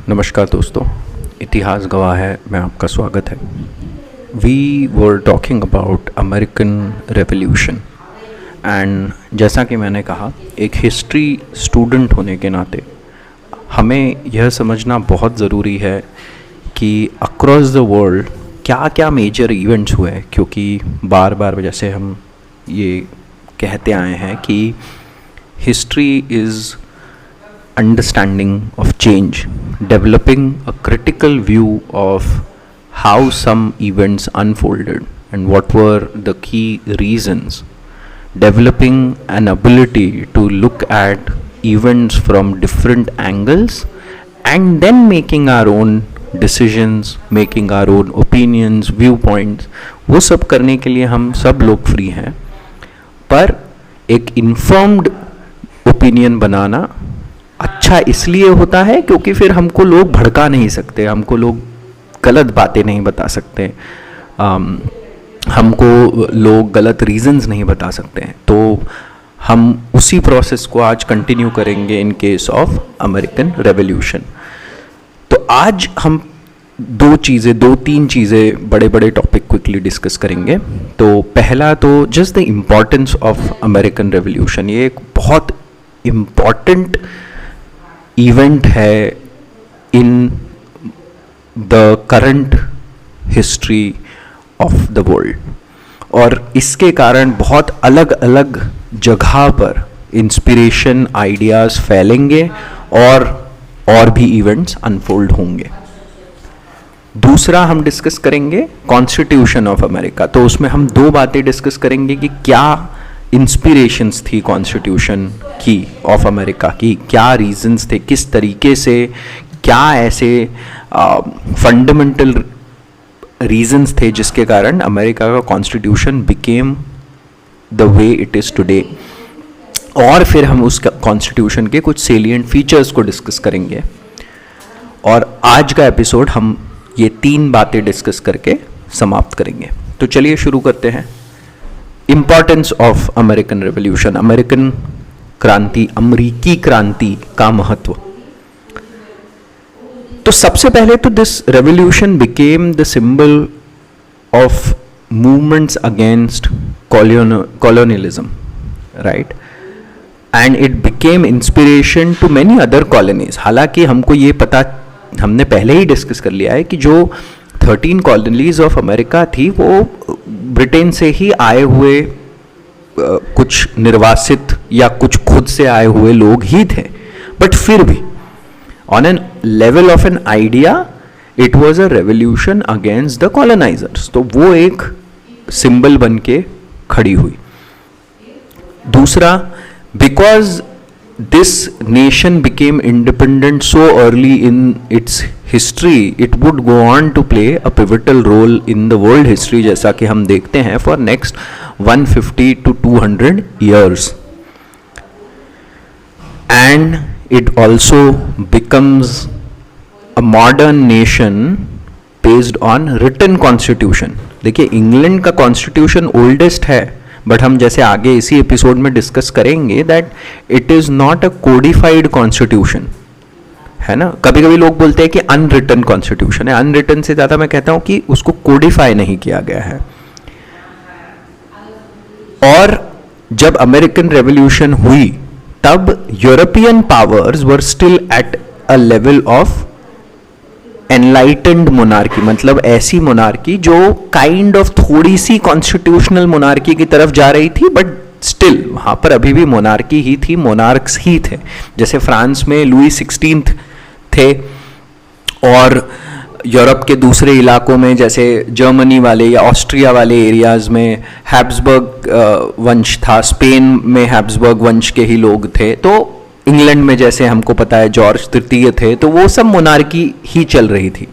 नमस्कार दोस्तों, इतिहास गवाह है में आपका स्वागत है। We were talking about American revolution and जैसा कि मैंने कहा, एक हिस्ट्री स्टूडेंट होने के नाते हमें यह समझना बहुत ज़रूरी है कि अक्रॉस द वर्ल्ड क्या क्या मेजर इवेंट्स हुए, क्योंकि बार बार जैसे हम ये कहते आए हैं कि history is understanding of change, developing a critical view of how some events unfolded and what were the key reasons, developing an ability to look at events from different angles and then making our own decisions, making our own opinions, viewpoints। वो सब करने के लिए हम सब लोग free हैं, पर एक इन्फॉर्म्ड ओपिनियन बनाना अच्छा इसलिए होता है क्योंकि फिर हमको लोग भड़का नहीं सकते, हमको लोग गलत बातें नहीं बता सकते, हमको लोग गलत रीजंस नहीं बता सकते हैं। तो हम उसी प्रोसेस को आज कंटिन्यू करेंगे in case of American revolution. तो आज हम दो तीन चीज़ें बड़े बड़े टॉपिक क्विकली डिस्कस करेंगे। तो पहला तो just the importance of American revolution. ये एक बहुत इम्पॉर्टेंट इवेंट है in the current history of the world, और इसके कारण बहुत अलग अलग जगह पर इंस्पिरेशन आइडियाज़ फैलेंगे और भी इवेंट्स अनफोल्ड होंगे। दूसरा हम डिस्कस करेंगे कॉन्स्टिट्यूशन ऑफ अमेरिका। तो उसमें हम दो बातें डिस्कस करेंगे कि क्या इंस्पिरेशंस थी कॉन्स्टिट्यूशन की ऑफ अमेरिका की, क्या रीजंस थे, किस तरीके से, क्या ऐसे फंडामेंटल रीजंस थे जिसके कारण अमेरिका का constitution became the way it is today. और फिर हम उस कॉन्स्टिट्यूशन के कुछ सेलिएंट फीचर्स को डिस्कस करेंगे। और आज का एपिसोड हम ये तीन बातें डिस्कस करके समाप्त करेंगे। तो चलिए शुरू करते हैं। Importance of American revolution, American क्रांति, अमरीकी क्रांति का महत्व। तो सबसे पहले तो this revolution became the symbol of movements against colonialism, right, and it became inspiration to many other colonies. हालांकि हमको ये पता, हमने पहले ही डिस्कस कर लिया है कि जो 13 कॉलोनीज ऑफ अमेरिका थी वो ब्रिटेन से ही आए हुए कुछ निर्वासित या कुछ खुद से आए हुए लोग ही थे, बट फिर भी on an level of an idea it was a revolution against the colonisers. तो वो एक सिंबल बन के खड़ी हुई। दूसरा, because this nation became independent so early in its history, it would go on to play a pivotal role in the world history, जैसा कि हम देखते हैं for next 150 to 200 years, and it also becomes a modern nation based on written constitution। देखिए, England का constitution oldest है, but हम जैसे आगे इसी एपिसोड में डिस्कस करेंगे that it is not a codified constitution, है ना। कभी कभी लोग बोलते हैं कि अनरिटन कॉन्स्टिट्यूशन है। अनरिटन से ज़्यादा मैं कहता हूं कि उसको कोडिफाई नहीं किया गया है। और जब अमेरिकन रेवोल्यूशन हुई तब European powers were still at a level of enlightened monarchy, मतलब ऐसी मोनार्की जो काइंड ऑफ थोड़ी सी कॉन्स्टिट्यूशनल मोनार्की की तरफ जा रही थी, बट स्टिल वहाँ पर अभी भी मोनार्की ही थी, मोनार्क्स ही थे। जैसे फ्रांस में लुई 16 थे, और यूरोप के दूसरे इलाकों में जैसे जर्मनी वाले या ऑस्ट्रिया वाले एरियाज़ में हैब्सबर्ग वंश था, स्पेन में हैब्सबर्ग वंश के ही लोग थे। तो इंग्लैंड में जैसे हमको पता है जॉर्ज तृतीय थे, तो वो सब मोनार्की ही चल रही थी।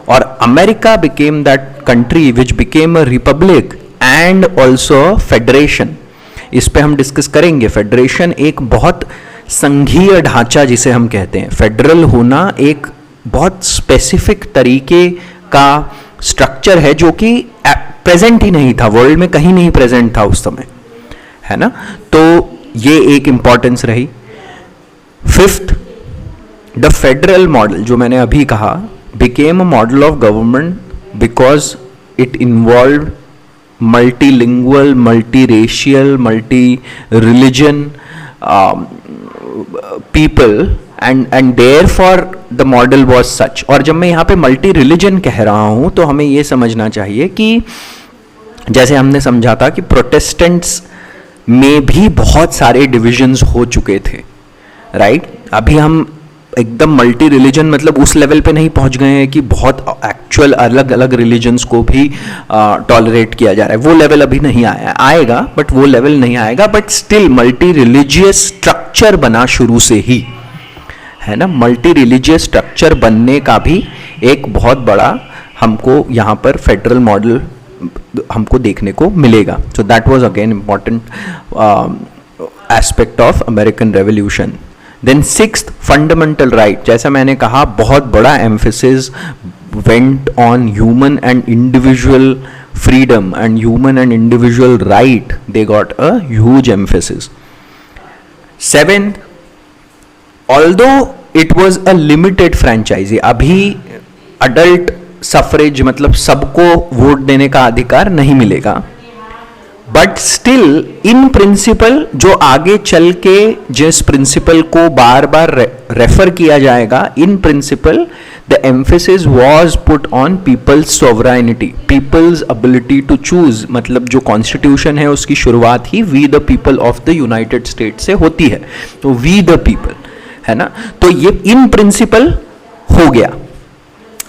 और America became that country which became a republic and also federation. इस पे हम डिस्कस करेंगे। फेडरेशन एक बहुत संघीय ढांचा जिसे हम कहते हैं, फेडरल होना एक बहुत स्पेसिफिक तरीके का स्ट्रक्चर है जो कि प्रेजेंट ही नहीं था, वर्ल्ड में कहीं नहीं प्रेजेंट था उस समय, है ना। तो ये एक इंपॉर्टेंस रही। फिफ्थ, द फेडरल मॉडल जो मैंने अभी कहा became a model of government because it involve multilingual, multiracial, multi-religion people and therefore the model was such. और जब मैं यहाँ पे multi-religion कह रहा हूँ तो हमें ये समझना चाहिए कि जैसे हमने समझा था कि प्रोटेस्टेंट्स में भी बहुत सारे डिविजन्स हो चुके थे, राइट? अभी हम एकदम मल्टी रिलीजन मतलब उस लेवल पे नहीं पहुंच गए हैं कि बहुत एक्चुअल अलग अलग रिलीजन्स को भी टॉलरेट किया जा रहा है, वो लेवल अभी नहीं आया, आएगा बट वो लेवल नहीं आएगा, but still multi religious structure बना शुरू से ही, है ना? मल्टी रिलीजियस स्ट्रक्चर बनने का भी एक बहुत बड़ा हमको यहाँ पर फेडरल मॉडल हमको देखने को मिलेगा. So that was again important aspect of American revolution. Then sixth fundamental right, जैसा मैंने कहा बहुत बड़ा emphasis went on human and individual freedom and human and individual right. They got a huge emphasis. Seventh, although it was a limited franchise, अभी adult suffrage मतलब सबको vote देने का अधिकार नहीं मिलेगा, बट स्टिल इन प्रिंसिपल जो आगे चल के जिस प्रिंसिपल को बार बार रेफर किया जाएगा, in principle the emphasis was put on people's sovereignty, people's ability to choose. मतलब जो कॉन्स्टिट्यूशन है उसकी शुरुआत ही we the people of the United State से होती है, तो वी द पीपल, है ना? तो ये इन प्रिंसिपल हो गया.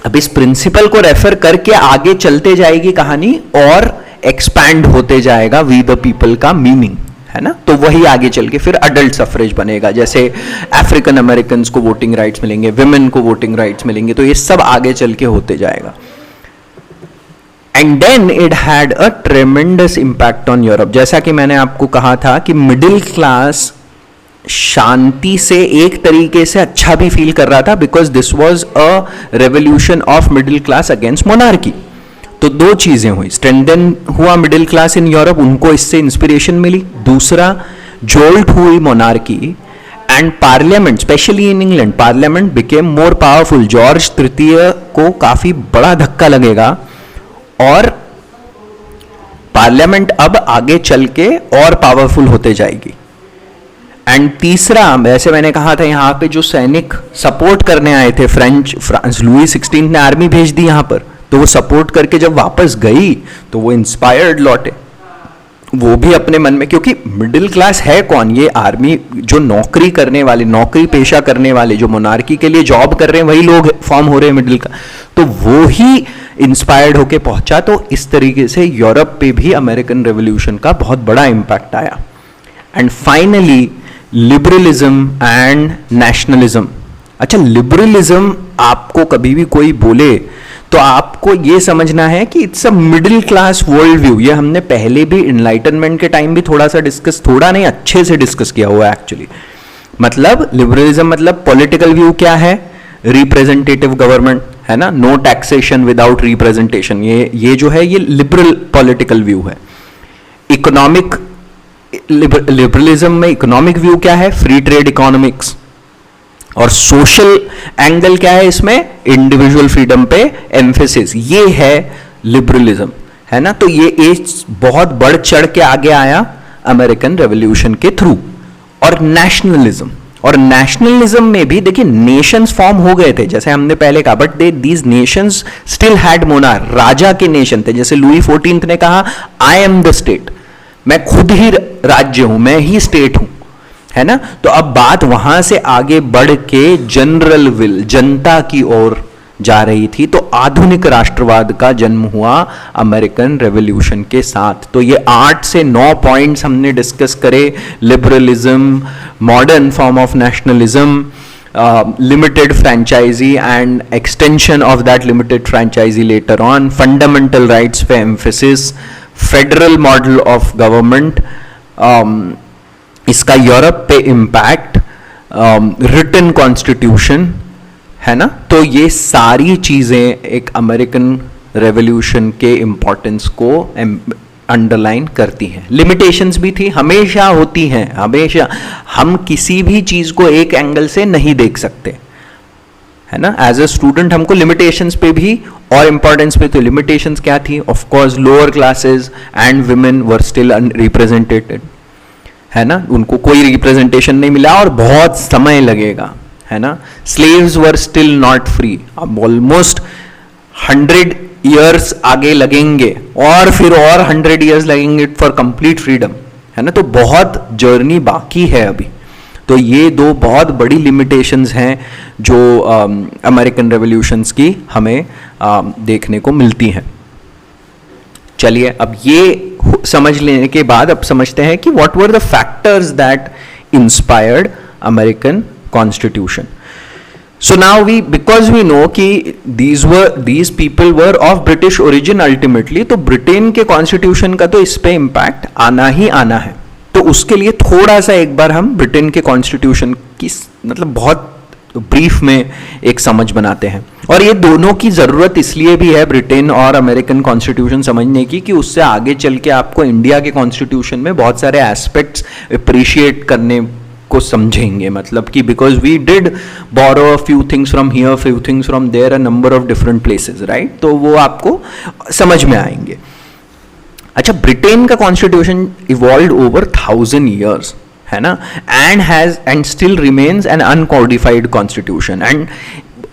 अब इस प्रिंसिपल को रेफर करके आगे चलते जाएगी कहानी और एक्सपैंड होते जाएगा वी द पीपल का मीनिंग, है ना? तो वही आगे चल के फिर अडल्ट सफरेज बनेगा, जैसे अफ्रीकन अमेरिकन को वोटिंग राइट्स मिलेंगे, विमेन को वोटिंग राइट्स मिलेंगे, तो ये सब आगे चल के होते जाएगा. And then it had a tremendous impact on Europe. जैसा कि मैंने आपको कहा था कि मिडिल क्लास शांति से एक तरीके से अच्छा भी फील कर रहा था, because this was a revolution of middle class against monarchy. तो दो चीजें हुई, स्ट्रेंथन हुआ मिडिल क्लास इन यूरोप, उनको इससे इंस्पिरेशन मिली. दूसरा, जोल्ट हुई monarchy and parliament, specially in England, parliament became more powerful. George तृतीय को काफी बड़ा धक्का लगेगा और पार्लियामेंट अब आगे चल के और पावरफुल होते जाएगी. एंड तीसरा, वैसे मैंने कहा था यहाँ पे जो सैनिक सपोर्ट करने आए थे, फ्रांस लुई 16 ने आर्मी भेज दी यहाँ पर, तो वो सपोर्ट करके जब वापस गई तो वो इंस्पायर्ड लौटे, वो भी अपने मन में, क्योंकि मिडिल क्लास है कौन? ये आर्मी जो नौकरी करने वाले, नौकरी पेशा करने वाले, जो मोनार्की के लिए जॉब कर रहे हैं, वही लोग फॉर्म हो रहे हैं मिडिल क्लास, तो वो ही इंस्पायर्ड होके पहुंचा. तो इस तरीके से यूरोप पे भी अमेरिकन रेवोल्यूशन का बहुत बड़ा इंपैक्ट आया. And finally liberalism and nationalism. अच्छा, लिबरलिज्म आपको कभी भी कोई बोले तो आपको ये समझना है कि it's a middle class world view. ये हमने पहले भी इनलाइटनमेंट के टाइम भी थोड़ा सा डिस्कस, थोड़ा नहीं अच्छे से डिस्कस किया हुआ है एक्चुअली. मतलब लिबरलिज्म मतलब पॉलिटिकल व्यू क्या है? रिप्रेजेंटेटिव गवर्नमेंट, है ना? नो टैक्सेशन विदाउट रिप्रेजेंटेशन, ये जो है ये लिबरल पॉलिटिकल व्यू है. इकोनॉमिक लिबरलिज्म में इकोनॉमिक व्यू क्या है? Free trade economics. और सोशल एंगल क्या है इसमें? इंडिविजुअल फ्रीडम पे एम्फेसिस. ये है लिबरलिज्म, है ना? तो ये एक बहुत बढ़ चढ़ के आगे आया अमेरिकन रेवोल्यूशन के थ्रू. और नेशनलिज्म, और नेशनलिज्म में भी देखिए नेशंस फॉर्म हो गए थे जैसे हमने पहले कहा, but these nations still had monarch, राजा के नेशन थे. जैसे लुई 14 ने कहा आई एम द स्टेट, मैं खुद ही राज्य हूं, मैं ही स्टेट हूं, है ना? तो अब बात वहां से आगे बढ़ के जनरल विल, जनता की ओर जा रही थी. तो आधुनिक राष्ट्रवाद का जन्म हुआ अमेरिकन रेवोल्यूशन के साथ. तो ये 8 से 9 पॉइंट्स हमने डिस्कस करे. Liberalism, modern form of nationalism, limited franchisee and extension of that limited franchisee later on, fundamental rights पे emphasis, federal model of government, इसका यूरोप पे इम्पैक्ट, रिटन कॉन्स्टिट्यूशन, है ना? तो ये सारी चीज़ें एक अमेरिकन रेवोल्यूशन के इम्पोर्टेंस को अंडरलाइन करती हैं. लिमिटेशंस भी थी, हमेशा होती हैं, हमेशा. हम किसी भी चीज़ को एक एंगल से नहीं देख सकते, है ना. एज अ स्टूडेंट हमको लिमिटेशंस पे भी और इम्पोर्टेंस पे, तो लिमिटेशंस क्या थी, of course lower classes and women were still unrepresented, है ना, उनको कोई रिप्रेजेंटेशन नहीं मिला और बहुत समय लगेगा, है ना. Slaves were still not free, अब ऑलमोस्ट 100 ईयर्स आगे लगेंगे और फिर और 100 ईयर्स लगेंगे फॉर कंप्लीट फ्रीडम, है ना. तो बहुत जर्नी बाकी है अभी. तो ये दो बहुत बड़ी लिमिटेशंस हैं जो अमेरिकन रेवोल्यूशंस की हमें देखने को मिलती हैं. चलिए, अब ये समझ लेने के बाद अब समझते हैं कि what were the factors that inspired American constitution. So now because we know कि these people were of British origin ultimately, तो ब्रिटेन के कॉन्स्टिट्यूशन का तो इस पे इम्पैक्ट आना ही आना है. तो उसके लिए थोड़ा सा एक बार हम ब्रिटेन के कॉन्स्टिट्यूशन की मतलब बहुत ब्रीफ में एक समझ बनाते हैं. और ये दोनों की ज़रूरत इसलिए भी है, ब्रिटेन और अमेरिकन कॉन्स्टिट्यूशन समझने की, कि उससे आगे चल के आपको इंडिया के कॉन्स्टिट्यूशन में बहुत सारे एस्पेक्ट्स अप्रिशिएट करने को समझेंगे. मतलब कि because we did borrow a few things from here, few things from there, a number of different places, right. तो वो आपको समझ में आएंगे. अच्छा, ब्रिटेन का कॉन्स्टिट्यूशन इवॉल्व्ड ओवर 1000 ईयर्स, है ना, and still remains an uncodified constitution. And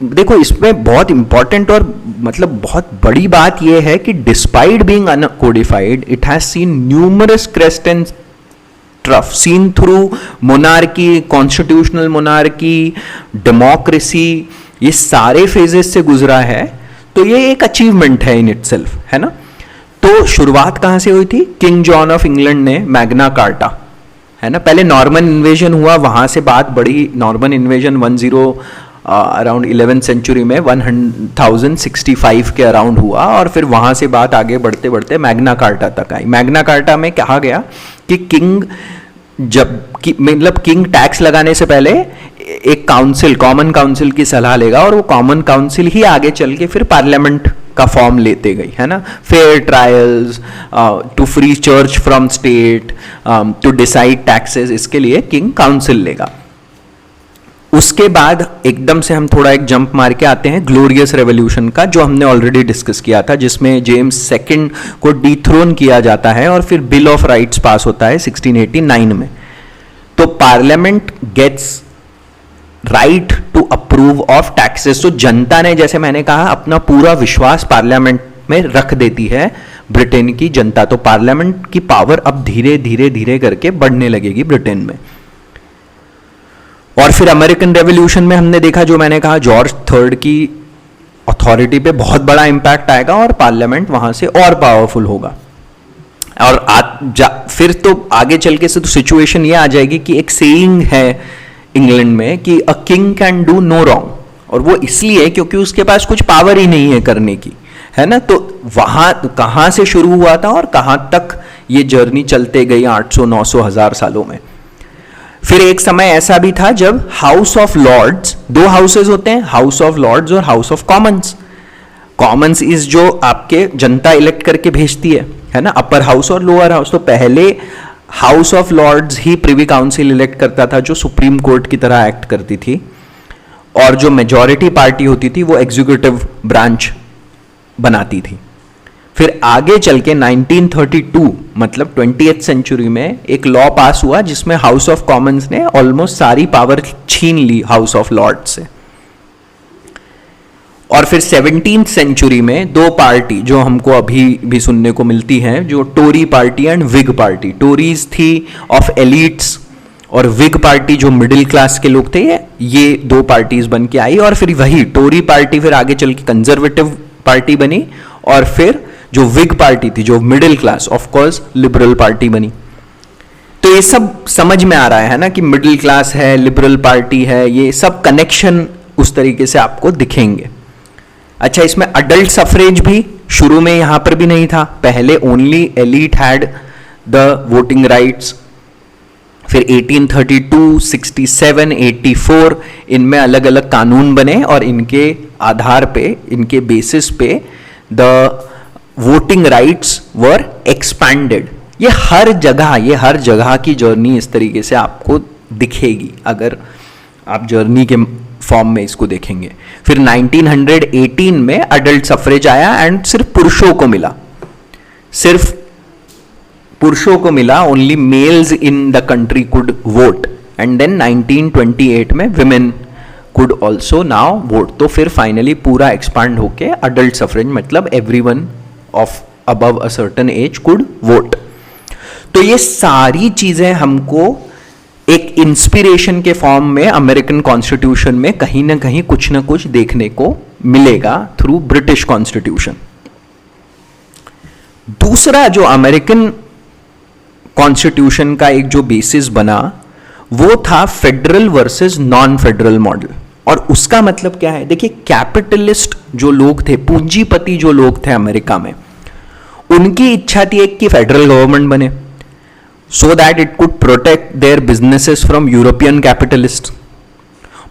देखो, इसमें बहुत इंपॉर्टेंट और मतलब बहुत बड़ी बात यह है कि despite being uncodified, it has seen numerous crest and trough, seen through monarchy, constitutional monarchy, democracy, ये सारे फेजेस से गुजरा है. तो ये एक अचीवमेंट है इन इटसेल्फ, है ना. तो शुरुआत कहाँ से हुई थी? किंग जॉन ऑफ इंग्लैंड ने मैग्ना कार्टा, है ना. पहले नॉर्मन इन्वेजन हुआ, वहाँ से बात बढ़ी. Norman invasion around 11th century में 1065 के अराउंड हुआ, और फिर वहाँ से बात आगे बढ़ते बढ़ते मैग्ना कार्टा तक आई. मैग्ना कार्टा में कहा गया कि किंग मतलब किंग टैक्स लगाने से पहले एक काउंसिल, कॉमन काउंसिल की सलाह लेगा, और वो कॉमन काउंसिल ही आगे चल के फिर पार्लियामेंट का फॉर्म लेते गई, है ना. Fair trials, to free church from state, to decide taxes, इसके लिए किंग काउंसिल लेगा. उसके बाद एकदम से हम थोड़ा एक जंप मार के आते हैं ग्लोरियस रेवोल्यूशन का, जो हमने ऑलरेडी डिस्कस किया था, जिसमें जेम्स सेकंड को डिथ्रोन किया जाता है और फिर बिल ऑफ राइट्स पास होता है 1689 में. तो parliament gets right to approve of taxes. तो जनता ने, जैसे मैंने कहा, अपना पूरा विश्वास पार्लियामेंट में रख देती है ब्रिटेन की जनता. तो पार्लियामेंट की पावर अब धीरे धीरे धीरे करके बढ़ने लगेगी ब्रिटेन में. और फिर अमेरिकन रेवोल्यूशन में हमने देखा, जो मैंने कहा, जॉर्ज थर्ड की अथॉरिटी पे बहुत बड़ा इंपैक्ट आएगा और पार्लियामेंट वहां से और पावरफुल होगा. और फिर तो आगे चल के से तो सिचुएशन ये आ जाएगी कि एक सेइंग है इंग्लैंड में कि a king can do no wrong, और वो इसलिए क्योंकि उसके पास कुछ पावर ही नहीं है करने की, है ना. तो वहां कहां से शुरू हुआ था और कहां तक ये जर्नी चलते गई 800, 900, 1000 सालों में. फिर एक समय ऐसा भी था जब हाउस ऑफ लॉर्ड्स, दो हाउसेज होते हैं, हाउस ऑफ लॉर्ड्स और House of Commons. Commons is जो आपके जनता इलेक्ट करके भेजती है ना, अपर हाउस और लोअर हाउस. तो पहले हाउस ऑफ लॉर्ड्स ही प्रिवी काउंसिल इलेक्ट करता था, जो सुप्रीम कोर्ट की तरह एक्ट करती थी, और जो मेजॉरिटी पार्टी होती थी वो एग्जीक्यूटिव ब्रांच बनाती थी. फिर आगे चल के 1932 मतलब 20th सेंचुरी में एक लॉ पास हुआ जिसमें हाउस ऑफ कॉमन्स ने ऑलमोस्ट सारी पावर छीन ली हाउस ऑफ लॉर्ड्स से. और फिर 17th सेंचुरी में दो पार्टी जो हमको अभी भी सुनने को मिलती हैं, जो Tory party and Whig party. Tories थी ऑफ एलिट्स और विग पार्टी जो मिडिल क्लास के लोग थे. ये दो पार्टीज बन के आई, और फिर वही टोरी पार्टी फिर आगे चल के कंजर्वेटिव पार्टी बनी, और फिर जो विग पार्टी थी जो middle class, of course liberal party बनी. तो ये सब समझ में आ रहा है ना कि मिडिल क्लास है, लिबरल पार्टी है, ये सब कनेक्शन उस तरीके से आपको दिखेंगे. अच्छा, इसमें अडल्ट सफरेज भी शुरू में यहां पर भी नहीं था. पहले only elite had the voting rights. फिर 1832, 67, 84 इनमें अलग अलग कानून बने, और इनके आधार पे, इनके बेसिस पे the voting rights were expanded. ये हर जगह की जर्नी इस तरीके से आपको दिखेगी अगर आप जर्नी के फॉर्म में इसको देखेंगे। फिर 1918 में अडल्ट सफरेज आया एंड सिर्फ पुरुषों को मिला, सिर्फ पुरुषों को मिला, only males in the country could vote. And then 1928 में women could also now vote. तो फिर फाइनली पूरा एक्सपांड होके अडल्ट सफरेज मतलब everyone of above a certain age could vote. तो ये सारी चीजें हमको एक इंस्पिरेशन के फॉर्म में अमेरिकन कॉन्स्टिट्यूशन में कहीं ना कहीं कुछ ना कुछ देखने को मिलेगा थ्रू ब्रिटिश कॉन्स्टिट्यूशन। दूसरा जो अमेरिकन कॉन्स्टिट्यूशन का एक जो बेसिस बना वो था federal versus non federal model. और उसका मतलब क्या है, देखिए कैपिटलिस्ट जो लोग थे, पूंजीपति जो लोग थे अमेरिका में, उनकी इच्छा थी एक कि फेडरल गवर्नमेंट बने so that it could protect their businesses from European capitalist.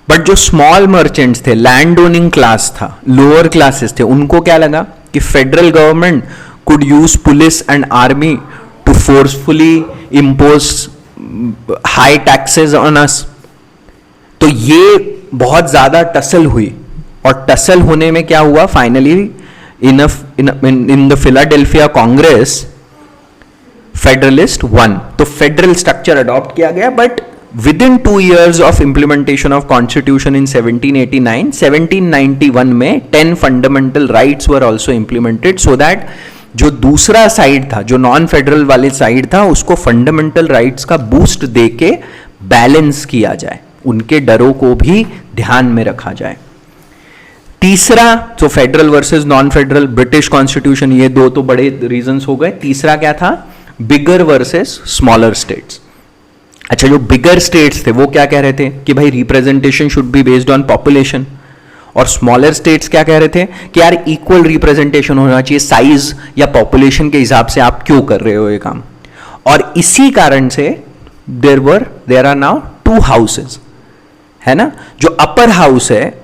But जो स्मॉल मर्चेंट्स थे, लैंड ओनिंग क्लास था, लोअर क्लासेस थे, उनको क्या लगा कि federal government could use police and army to forcefully impose high taxes on us. तो ये बहुत ज्यादा टसल हुई, और टसल होने में क्या हुआ, finally in the Philadelphia Congress federalist one. तो फेडरल स्ट्रक्चर अडॉप्ट किया गया, but with in 2 years of implementation of constitution in 1789, 1791 में 10 fundamental rights were also implemented so that जो दूसरा साइड था, जो नॉन फेडरल वाले साइड था, उसको फंडामेंटल राइट्स का बूस्ट देके बैलेंस किया जाए, उनके डरों को भी ध्यान में रखा जाए। तीसरा जो federal versus non federal, British constitution, ये दो तो बड़े रीजंस हो गए। तीसरा क्या था, बिगर वर्सेस स्मॉलर स्टेट्स। अच्छा, जो बिगर स्टेट्स थे वो क्या कह रहे थे कि भाई representation should be based on population, और स्मॉलर स्टेट्स क्या कह रहे थे कि यार इक्वल रिप्रेजेंटेशन होना चाहिए, साइज या पॉपुलेशन के हिसाब से आप क्यों कर रहे हो ये काम। और इसी कारण से देयर आर नाउ 2 हाउसेस, है ना। जो अपर हाउस है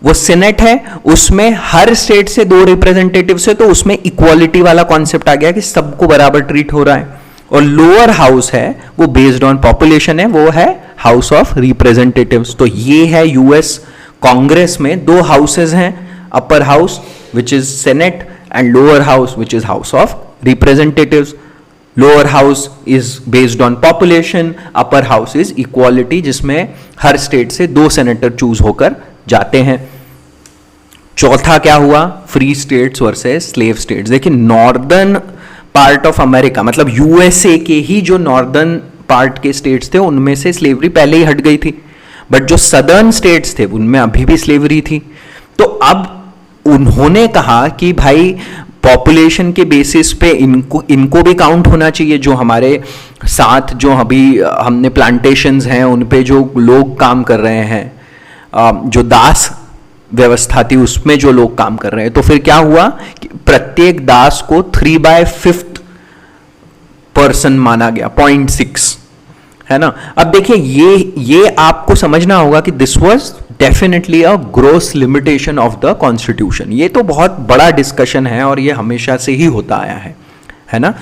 वो सीनेट है, उसमें हर स्टेट से 2 रिप्रेजेंटेटिव्स है, तो उसमें इक्वालिटी वाला कॉन्सेप्ट आ गया कि सबको बराबर ट्रीट हो रहा है। और लोअर हाउस है वो बेस्ड ऑन पॉपुलेशन है, वो है हाउस ऑफ रिप्रेजेंटेटिव्स। तो ये है यूएस कांग्रेस में 2 हाउसेज हैं, upper house which is senate and lower house which is house of representatives. Lower house is based on population, upper house is equality, जिसमें हर state से 2 सेनेटर चूज होकर जाते हैं। चौथा क्या हुआ, free states versus slave states. देखिए northern part of America मतलब यूएसए के ही जो नॉर्दर्न पार्ट के स्टेट्स थे उनमें से स्लेवरी पहले ही हट गई थी, बट जो सदर्न स्टेट्स थे उनमें अभी भी स्लेवरी थी। तो अब उन्होंने कहा कि भाई पॉपुलेशन के बेसिस पे इनको भी काउंट होना चाहिए, जो हमारे साथ जो अभी हमने प्लांटेशंस हैं उन पे जो लोग काम कर रहे हैं, जो दास व्यवस्था थी उसमें जो लोग काम कर रहे हैं। तो फिर क्या हुआ कि प्रत्येक दास को 3/5 पर्सन माना गया, 0.6, है ना। अब देखिए ये आपको समझना होगा कि this was definitely a gross limitation of the constitution. ये तो बहुत बड़ा डिस्कशन है और ये हमेशा से ही होता आया है ना।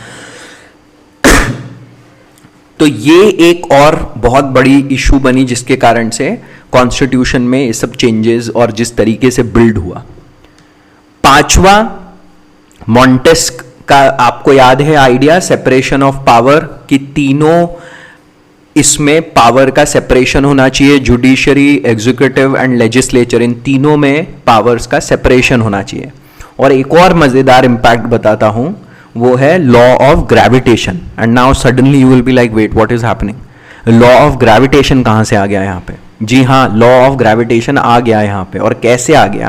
तो ये एक और बहुत बड़ी इशू बनी जिसके कारण से कॉन्स्टिट्यूशन में ये सब चेंजेस और जिस तरीके से बिल्ड हुआ। 5वां मॉन्टेस्क का आपको याद है आइडिया, सेपरेशन ऑफ पावर, कि तीनों इसमें पावर का सेपरेशन होना चाहिए, जुडिशरी, एग्जीक्यूटिव एंड लेजिस्लेचर, इन तीनों में पावर्स का सेपरेशन होना चाहिए। और एक और मजेदार इंपैक्ट बताता हूं, वो है law of gravitation. And now suddenly you will be like wait what is happening, law of gravitation कहां से आ गया यहां पे? जी हाँ, लॉ ऑफ ग्रेविटेशन आ गया यहां पे। और कैसे आ गया?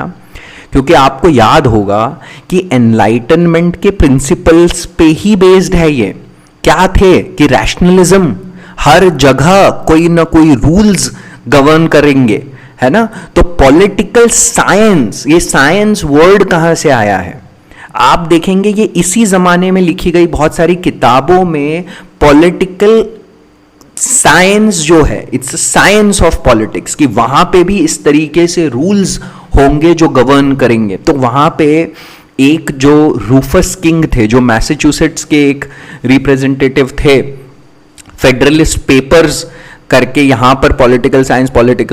क्योंकि आपको याद होगा कि एनलाइटनमेंट के प्रिंसिपल्स पे ही बेस्ड है ये। क्या थे कि रैशनलिज्म, हर जगह कोई ना कोई रूल्स गवर्न करेंगे, है ना। तो पॉलिटिकल साइंस, ये साइंस वर्ड कहां से आया है? आप देखेंगे ये इसी जमाने में लिखी गई बहुत सारी किताबों में पॉलिटिकल साइंस जो है, इट्स साइंस ऑफ पॉलिटिक्स, कि वहां पे भी इस तरीके से रूल्स होंगे जो गवर्न करेंगे। तो वहां पे एक जो रूफस किंग थे, जो मैसेच्यूसेट्स के एक रिप्रेजेंटेटिव थे, फेडरलिस्ट पेपर्स करके यहाँ पर पॉलिटिकल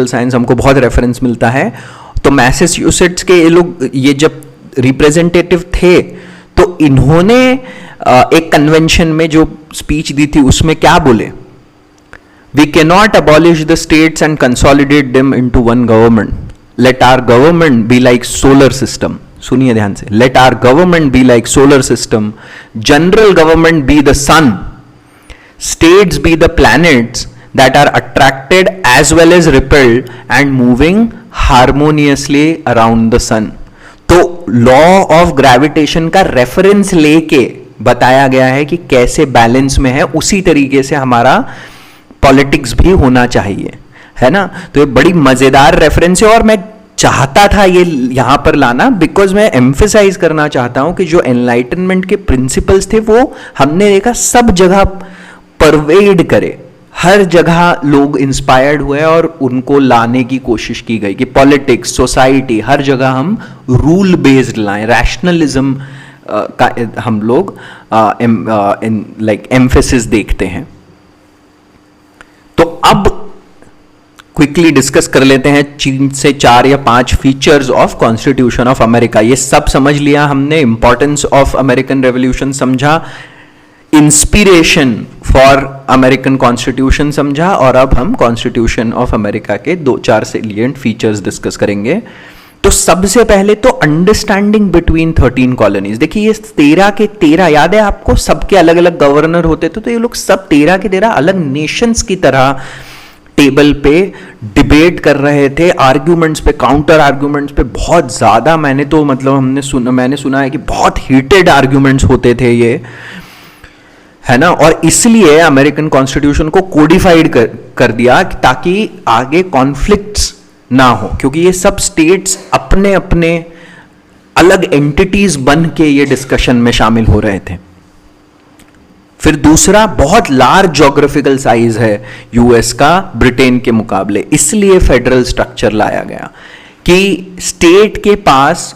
साइंस हमको बहुत रेफरेंस मिलता है। तो मैसेच्यूसेट्स के ये लोग ये जब रिप्रेजेंटेटिव थे तो इन्होंने एक कन्वेंशन में जो स्पीच दी थी उसमें क्या बोले, we can not abolish the states and consolidate them into one government, let our government be like solar system. सुनिए ध्यान से, let our government be like solar system, general government be the sun, states be the planets that are attracted as well as repelled and moving harmoniously around the sun। तो law of gravitation का reference लेके बताया गया है कि कैसे balance में है, उसी तरीके से हमारा पॉलिटिक्स भी होना चाहिए, है ना। तो ये बड़ी मजेदार रेफरेंस है और मैं चाहता था ये यहां पर लाना, बिकॉज मैं एम्फेसाइज करना चाहता हूं कि जो एनलाइटनमेंट के प्रिंसिपल्स थे वो हमने देखा सब जगह परवेड करे, हर जगह लोग इंस्पायर्ड हुए और उनको लाने की कोशिश की गई कि पॉलिटिक्स, सोसाइटी, हर जगह हम रूल बेस्ड लाएं, रैशनलिज्म का हम लोग लाइक एम्फेसिस देखते हैं। तो अब क्विकली डिस्कस कर लेते हैं 3 से 4 या 5 features of constitution of America. ये सब समझ लिया हमने, इंपॉर्टेंस ऑफ अमेरिकन रेवोल्यूशन समझा, इंस्पिरेशन फॉर अमेरिकन कॉन्स्टिट्यूशन समझा, और अब हम कॉन्स्टिट्यूशन ऑफ अमेरिका के 2-4 सेलिएंट फीचर्स डिस्कस करेंगे। तो सबसे पहले तो अंडरस्टैंडिंग बिटवीन 13 कॉलोनीज। देखिए ये 13 के 13, याद है आपको, सबके अलग अलग गवर्नर होते थे, तो ये लोग सब 13 के 13 अलग नेशंस की तरह टेबल पे डिबेट कर रहे थे, आर्ग्यूमेंट्स पे, काउंटर आर्ग्यूमेंट्स पे बहुत ज्यादा, मैंने सुना है कि बहुत हीटेड आर्ग्यूमेंट्स होते थे ये, है ना। और इसलिए अमेरिकन कॉन्स्टिट्यूशन को कोडिफाइड कर दिया ताकि आगे कॉन्फ्लिक्ट्स ना हो, क्योंकि ये सब स्टेट्स अपने अपने अलग एंटिटीज बन के ये डिस्कशन में शामिल हो रहे थे। फिर दूसरा, बहुत लार्ज ज्योग्राफिकल साइज है यूएस का ब्रिटेन के मुकाबले, इसलिए फेडरल स्ट्रक्चर लाया गया कि स्टेट के पास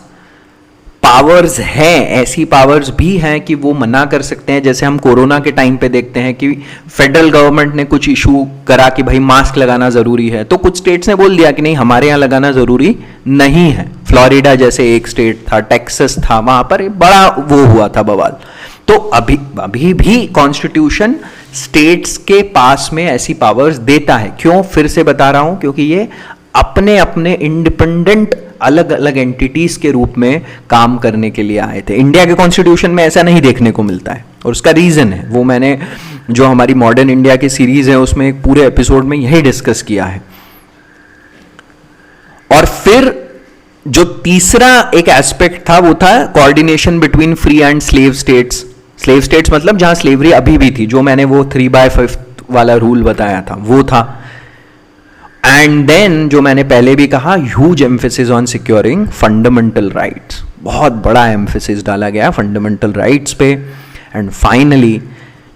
पावर्स हैं, ऐसी पावर्स भी हैं कि वो मना कर सकते हैं। जैसे हम कोरोना के टाइम पे देखते हैं कि फेडरल गवर्नमेंट ने कुछ इशू करा कि भाई मास्क लगाना जरूरी है, तो कुछ स्टेट्स ने बोल दिया कि नहीं, हमारे यहाँ लगाना जरूरी नहीं है। फ्लोरिडा जैसे एक स्टेट था, टेक्सास था, वहां पर बड़ा वो हुआ था बवाल। तो अभी भी कॉन्स्टिट्यूशन स्टेट्स के पास में ऐसी पावर्स देता है। क्यों, फिर से बता रहा हूं, क्योंकि ये अपने अपने इंडिपेंडेंट अलग अलग एंटिटीज के रूप में काम करने के लिए आए थे। इंडिया के कॉन्स्टिट्यूशन में ऐसा नहीं देखने को मिलता है, और उसका रीजन है वो मैंने जो हमारी मॉडर्न इंडिया की सीरीज है उसमें एक पूरे एपिसोड में यही डिस्कस किया है। और फिर जो तीसरा एक एस्पेक्ट था वो था coordination between free and slave states. Slave states मतलब जहां स्लेवरी अभी भी थी, जो मैंने वो 3/5 वाला रूल बताया था वो था। एंड देन जो मैंने पहले भी कहा, huge emphasis on securing fundamental rights, बहुत बड़ा एम्फेसिस डाला गया फंडामेंटल राइट्स पे। एंड फाइनली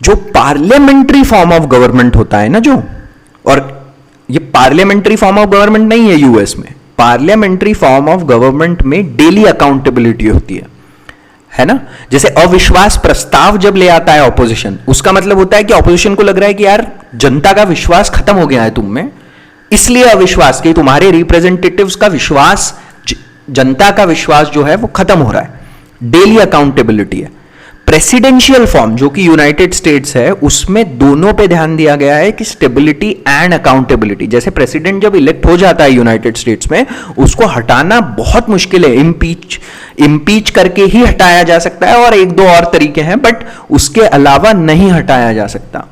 जो पार्लियामेंट्री फॉर्म ऑफ गवर्नमेंट होता है ना, जो, और ये पार्लियामेंट्री फॉर्म ऑफ गवर्नमेंट नहीं है यूएस में, पार्लियामेंट्री फॉर्म ऑफ गवर्नमेंट में डेली अकाउंटेबिलिटी होती है ना। जैसे अविश्वास प्रस्ताव जब ले आता है ऑपोजिशन, उसका मतलब होता है कि ऑपोजिशन को लग रहा है कि यार जनता का विश्वास खत्म हो गया है तुम में, इसलिए अविश्वास, कि तुम्हारे रिप्रेजेंटेटिव्स का विश्वास, जनता का विश्वास जो है वो खत्म हो रहा है। डेली अकाउंटेबिलिटी है। प्रेसिडेंशियल फॉर्म जो कि यूनाइटेड स्टेट्स है, उसमें दोनों पे ध्यान दिया गया है कि स्टेबिलिटी एंड अकाउंटेबिलिटी। जैसे प्रेसिडेंट जब इलेक्ट हो जाता है यूनाइटेड स्टेट्स में, उसको हटाना बहुत मुश्किल है, इम्पीच करके ही हटाया जा सकता है, और 1-2 और तरीके हैं, बट उसके अलावा नहीं हटाया जा सकता,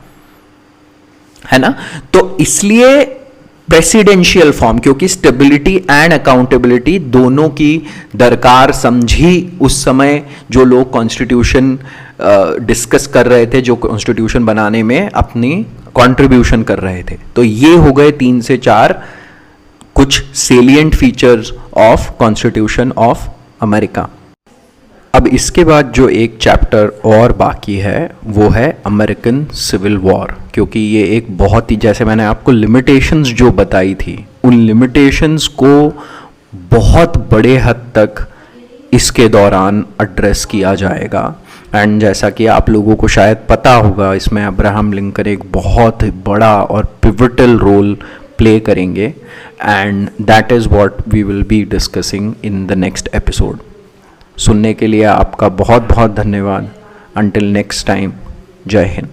है ना। तो इसलिए प्रेसिडेंशियल फॉर्म, क्योंकि स्टेबिलिटी एंड अकाउंटेबिलिटी दोनों की दरकार समझी उस समय जो लोग कॉन्स्टिट्यूशन डिस्कस कर रहे थे, जो कॉन्स्टिट्यूशन बनाने में अपनी कंट्रीब्यूशन कर रहे थे। तो ये हो गए 3 से 4 कुछ salient features of constitution of America. अब इसके बाद जो एक चैप्टर और बाकी है वो है अमेरिकन सिविल वॉर, क्योंकि ये एक बहुत ही, जैसे मैंने आपको लिमिटेशंस जो बताई थी, उन लिमिटेशंस को बहुत बड़े हद तक इसके दौरान एड्रेस किया जाएगा। एंड जैसा कि आप लोगों को शायद पता होगा, इसमें अब्राहम लिंकन एक बहुत बड़ा और पिवटल रोल प्ले करेंगे, and that is what we will be discussing in the next episode. सुनने के लिए आपका बहुत बहुत धन्यवाद. अंटिल नेक्स्ट टाइम, जय हिंद.